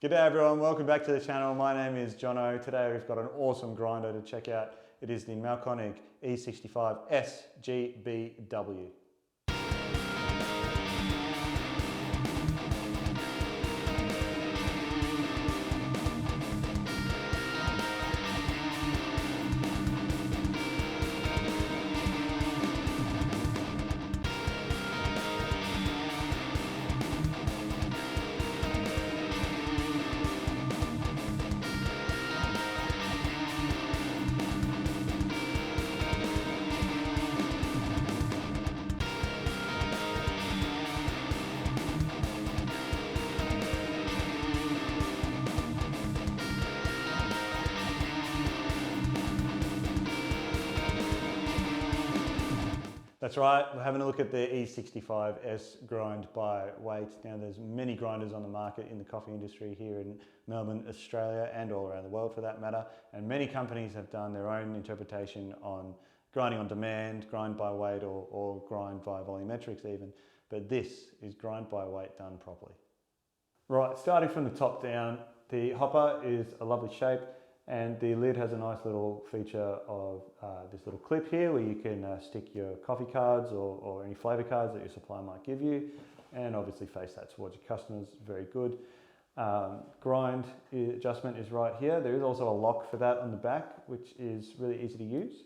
G'day everyone, welcome back to the channel. My name is Jono. Today we've got an awesome grinder to check out. It is the Mahlkonig E65s GBW. That's right, we're having a look at the E65s grind by weight. Now there's many grinders on the market in the coffee industry here in Melbourne, Australia, and all around the world for that matter. And many companies have done their own interpretation on grinding on demand, grind by weight, or grind by volumetrics even. But this is grind by weight done properly. Right, starting from the top down, the hopper is a lovely shape. And the lid has a nice little feature of this little clip here where you can stick your coffee cards or any flavour cards that your supplier might give you, and obviously face that towards your customers. Very good. Grind adjustment is right here. There is also a lock for that on the back, which is really easy to use.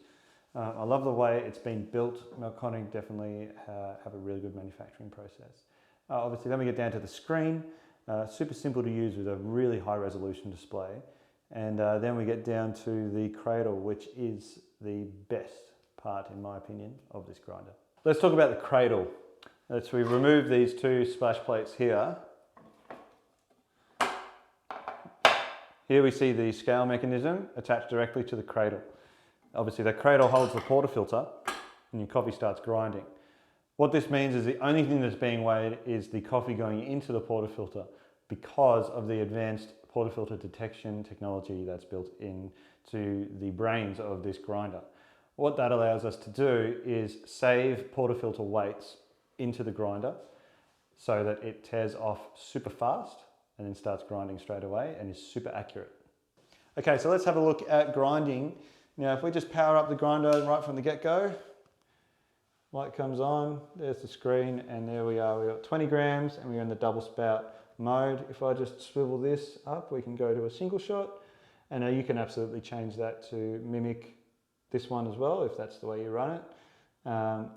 I love the way it's been built. Mahlkonig definitely have a really good manufacturing process. Obviously, then we get down to the screen. Super simple to use with a really high resolution display. And then we get down to the cradle, which is the best part, in my opinion, of this grinder. Let's talk about the cradle. So we remove these two splash plates here. Here we see the scale mechanism attached directly to the cradle. Obviously the cradle holds the portafilter and your coffee starts grinding. What this means is the only thing that's being weighed is the coffee going into the portafilter because of the advanced portafilter detection technology that's built into the brains of this grinder. What that allows us to do is save portafilter weights into the grinder so that it tears off super fast and then starts grinding straight away and is super accurate. Okay, so let's have a look at grinding. Now, if we just power up the grinder right from the get-go, light comes on, there's the screen, and there we are. We've got 20 grams and we're in the double spout mode. If I just swivel this up, we can go to a single shot, and you can absolutely change that to mimic this one as well if that's the way you run it.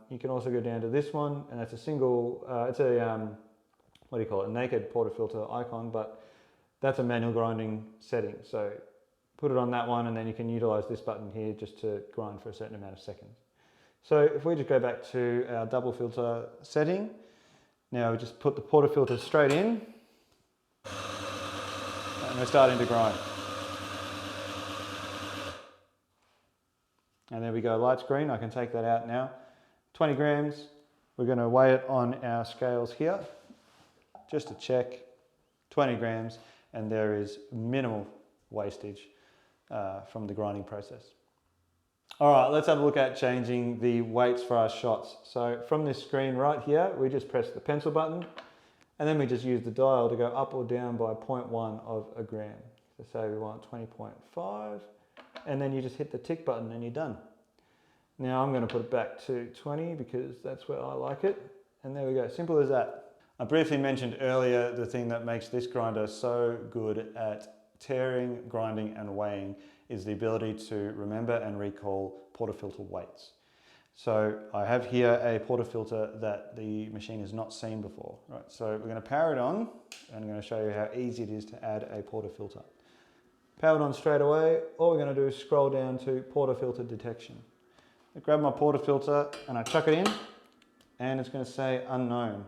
You can also go down to this one, and that's a single, it's a, what do you call it, a naked portafilter icon, but that's a manual grinding setting. So put it on that one, and then you can utilize this button here just to grind for a certain amount of seconds. So if we just go back to our double filter setting, now we just put the portafilter straight in, and we're starting to grind. And there we go, light screen. I can take that out now. 20 grams. We're going to weigh it on our scales here, just to check. 20 grams, and there is minimal wastage from the grinding process. All right, let's have a look at changing the weights for our shots. So from this screen right here, we just press the pencil button, and then we just use the dial to go up or down by 0.1 of a gram. So say we want 20.5, and then you just hit the tick button and you're done. Now I'm going to put it back to 20 because that's where I like it. And there we go, simple as that. I briefly mentioned earlier the thing that makes this grinder so good at tearing, grinding and weighing is the ability to remember and recall portafilter weights. So I have here a portafilter that the machine has not seen before. Right, so we're going to power it on, and I'm going to show you how easy it is to add a portafilter. Power it on straight away. All we're going to do is scroll down to portafilter detection. I grab my portafilter and I chuck it in, and it's going to say unknown.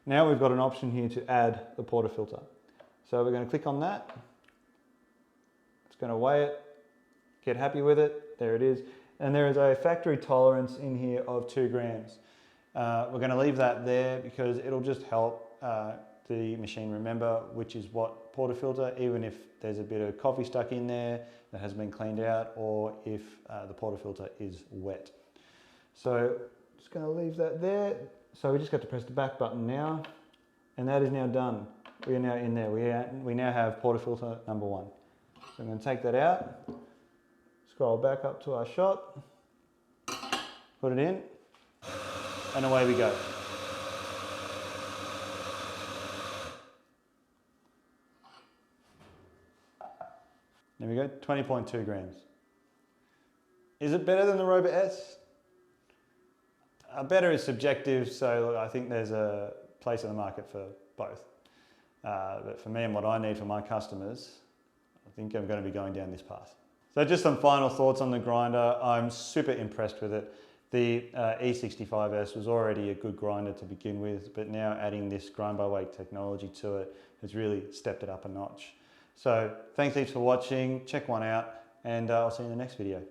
Now we've got an option here to add the portafilter. So we're going to click on that. It's going to weigh it, get happy with it. There it is. And there is a factory tolerance in here of 2 grams. We're going to leave that there because it'll just help the machine remember which is what portafilter, even if there's a bit of coffee stuck in there that has been cleaned out, or if the portafilter is wet. So just going to leave that there. So we just got to press the back button now, and that is now done. we are now in there. We now have portafilter number 1. So I'm going to take that out, scroll back up to our shot, put it in, and away we go. There we go, 20.2 grams. Is it better than the Robot S? Better is subjective, so I think there's a place in the market for both. But for me and what I need for my customers, I think I'm going to be going down this path. So just some final thoughts on the grinder. I'm super impressed with it. The E65s was already a good grinder to begin with, but now adding this grind by weight technology to it has really stepped it up a notch. So thanks heaps for watching, check one out, and I'll see you in the next video.